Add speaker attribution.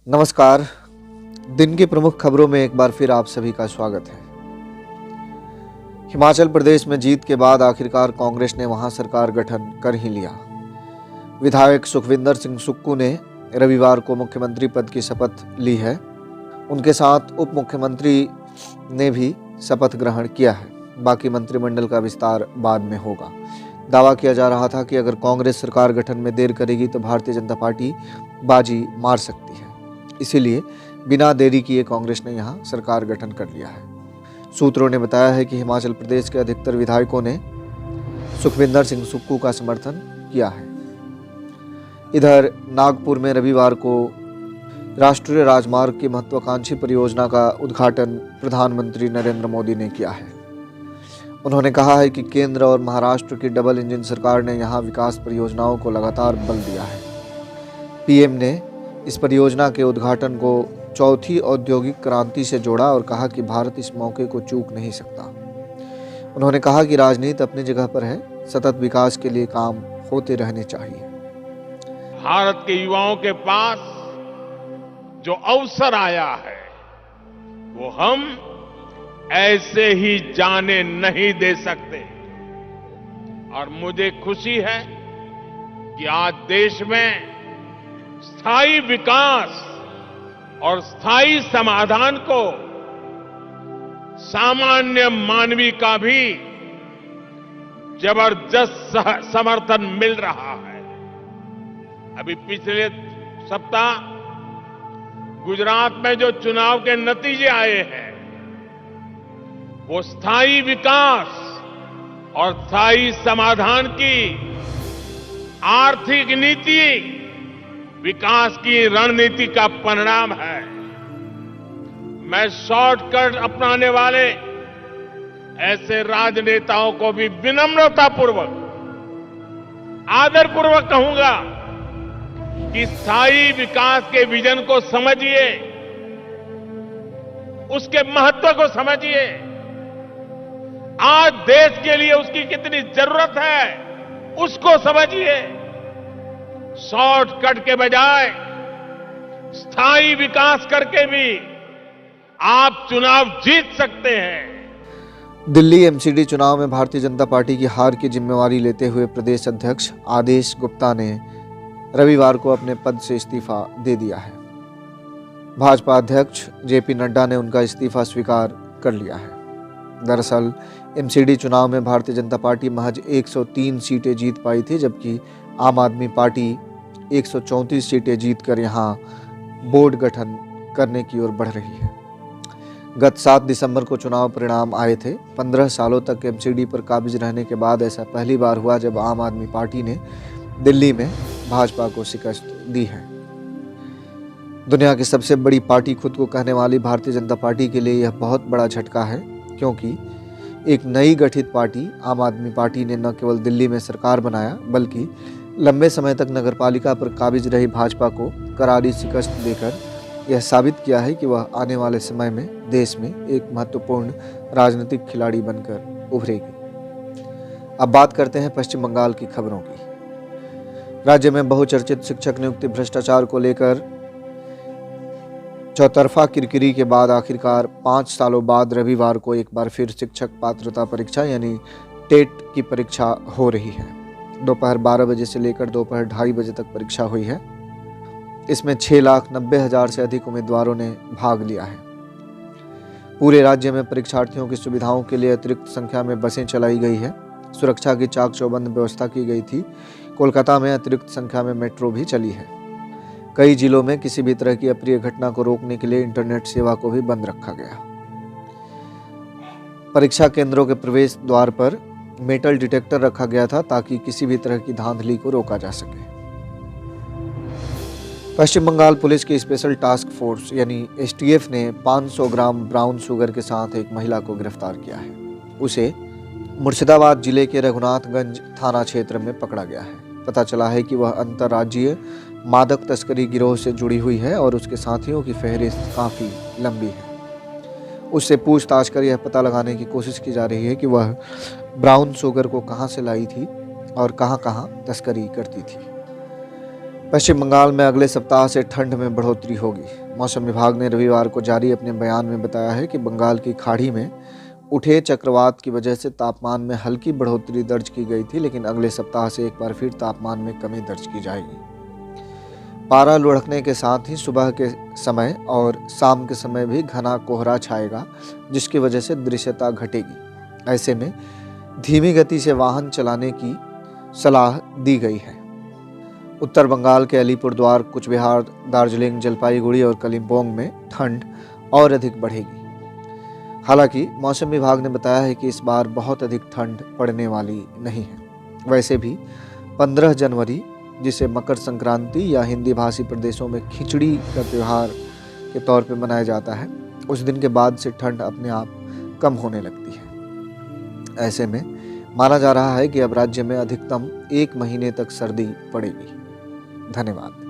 Speaker 1: नमस्कार। दिन की प्रमुख खबरों में एक बार फिर आप सभी का स्वागत है। हिमाचल प्रदेश में जीत के बाद आखिरकार कांग्रेस ने वहां सरकार गठन कर ही लिया। विधायक सुखविंदर सिंह सुक्खू ने रविवार को मुख्यमंत्री पद की शपथ ली है। उनके साथ उप मुख्यमंत्री ने भी शपथ ग्रहण किया है। बाकी मंत्रिमंडल का विस्तार बाद में होगा। दावा किया जा रहा था कि अगर कांग्रेस सरकार गठन में देर करेगी तो भारतीय जनता पार्टी बाजी मार सकती है। इसीलिए बिना देरी किए कांग्रेस ने यहां सरकार गठन कर लिया है। सूत्रों ने बताया है कि हिमाचल प्रदेश के अधिकतर विधायकों ने सुखविंदर सिंह सुक्खू का समर्थन किया है। इधर नागपुर में रविवार को राष्ट्रीय राजमार्ग की महत्वाकांक्षी परियोजना का उद्घाटन प्रधानमंत्री नरेंद्र मोदी ने किया है। उन्होंने कहा है कि केंद्र और महाराष्ट्र की डबल इंजन सरकार ने यहां विकास परियोजनाओं को लगातार बल दिया है। पीएम ने इस परियोजना के उद्घाटन को चौथी औद्योगिक क्रांति से जोड़ा और कहा कि भारत इस मौके को चूक नहीं सकता। उन्होंने कहा कि राजनीति अपनी जगह पर है, सतत विकास के लिए काम होते रहने चाहिए।
Speaker 2: भारत के युवाओं के पास जो अवसर आया है वो हम ऐसे ही जाने नहीं दे सकते और मुझे खुशी है कि आज देश में स्थायी विकास और स्थायी समाधान को सामान्य मानवी का भी जबरदस्त समर्थन मिल रहा है। अभी पिछले सप्ताह गुजरात में जो चुनाव के नतीजे आए हैं वो स्थायी विकास और स्थायी समाधान की आर्थिक नीति विकास की रणनीति का परिणाम है। मैं शॉर्टकट अपनाने वाले ऐसे राजनेताओं को भी विनम्रतापूर्वक आदरपूर्वक कहूंगा कि स्थायी विकास के विजन को समझिए, उसके महत्व को समझिए। आज देश के लिए उसकी कितनी जरूरत है उसको समझिए। शॉर्टकट के बजाय स्थायी विकास करके भी आप चुनाव जीत सकते हैं।
Speaker 1: दिल्ली एमसीडी चुनाव में भारतीय जनता पार्टी की हार की जिम्मेवारी लेते हुए प्रदेश अध्यक्ष आदेश गुप्ता ने रविवार को अपने पद से इस्तीफा दे दिया है। भाजपा अध्यक्ष जेपी नड्डा ने उनका इस्तीफा स्वीकार कर लिया है। दरअसल एमसीडी चुनाव में भारतीय जनता पार्टी महज 103 सीटें जीत पाई थी, जबकि आम आदमी पार्टी 134 सीटें जीतकर यहां बोर्ड गठन करने की ओर बढ़ रही है। गत 7 दिसंबर को चुनाव परिणाम आए थे। 15 सालों तक एमसीडी पर काबिज रहने के बाद ऐसा पहली बार हुआ जब आम आदमी पार्टी ने दिल्ली में भाजपा को शिकस्त दी है। दुनिया की सबसे बड़ी पार्टी खुद को कहने वाली भारतीय जनता पार्टी के लिए यह बहुत बड़ा झटका है, क्योंकि एक नई गठित पार्टी आम आदमी पार्टी ने न केवल दिल्ली में सरकार बनाया बल्कि लंबे समय तक नगरपालिका पर काबिज रही भाजपा को करारी शिकस्त देकर यह साबित किया है कि वह आने वाले समय में देश में एक महत्वपूर्ण राजनीतिक खिलाड़ी बनकर उभरेगी। अब बात करते हैं पश्चिम बंगाल की खबरों की। राज्य में बहुचर्चित शिक्षक नियुक्ति भ्रष्टाचार को लेकर चौतरफा किरकिरी के बाद आखिरकार 5 सालों बाद रविवार को एक बार फिर शिक्षक पात्रता परीक्षा यानी टेट की परीक्षा हो रही है। दोपहर 12 बजे से लेकर दोपहर 2:30 बजे तक परीक्षा हुई है। इसमें 6,90,000 से अधिक उम्मीदवारों ने भाग लिया है। पूरे राज्य में परीक्षार्थियों की सुविधाओं के लिए अतिरिक्त संख्या में बसें चलाई गई है। सुरक्षा की चाक चौबंद व्यवस्था की गई थी। कोलकाता में अतिरिक्त संख्या में मेट्रो भी चली है। कई जिलों में किसी भी तरह की अप्रिय घटना को रोकने के लिए इंटरनेट सेवा को भी बंद रखा गया। परीक्षा केंद्रों के प्रवेश द्वार पर मेटल डिटेक्टर रखा गया था ताकि किसी भी तरह की धांधली को रोका जा सके। पश्चिम बंगाल पुलिस की स्पेशल टास्क फोर्स यानी एसटीएफ ने 500 ग्राम ब्राउन शुगर के साथ एक महिला को गिरफ्तार किया है। उसे मुर्शिदाबाद जिले के रघुनाथगंज थाना क्षेत्र में पकड़ा गया है। पता चला है कि वह अंतर्राज्यीय मादक तस्करी गिरोह से जुड़ी हुई है और उसके साथियों की फहरिस्त काफ़ी लंबी है। उससे पूछताछ कर यह पता लगाने की कोशिश की जा रही है कि वह ब्राउन शुगर को कहां से लाई थी और कहां-कहां तस्करी करती थी। पश्चिम बंगाल में अगले सप्ताह से ठंड में बढ़ोतरी होगी। मौसम विभाग ने रविवार को जारी अपने बयान में बताया है कि बंगाल की खाड़ी में उठे चक्रवात की वजह से तापमान में हल्की बढ़ोतरी दर्ज की गई थी, लेकिन अगले सप्ताह से एक बार फिर तापमान में कमी दर्ज की जाएगी। पारा लुढ़कने के साथ ही सुबह के समय और शाम के समय भी घना कोहरा छाएगा, जिसकी वजह से दृश्यता घटेगी। ऐसे में धीमी गति से वाहन चलाने की सलाह दी गई है। उत्तर बंगाल के अलीपुरद्वार, कुच बिहार, दार्जिलिंग, जलपाईगुड़ी और कलिम्पोंग में ठंड और अधिक बढ़ेगी। हालांकि मौसम विभाग ने बताया है कि इस बार बहुत अधिक ठंड पड़ने वाली नहीं है। वैसे भी 15 जनवरी, जिसे मकर संक्रांति या हिंदी भाषी प्रदेशों में खिचड़ी का त्यौहार के तौर पर मनाया जाता है, उस दिन के बाद से ठंड अपने आप कम होने लगती है। ऐसे में माना जा रहा है कि अब राज्य में अधिकतम 1 महीने तक सर्दी पड़ेगी। धन्यवाद।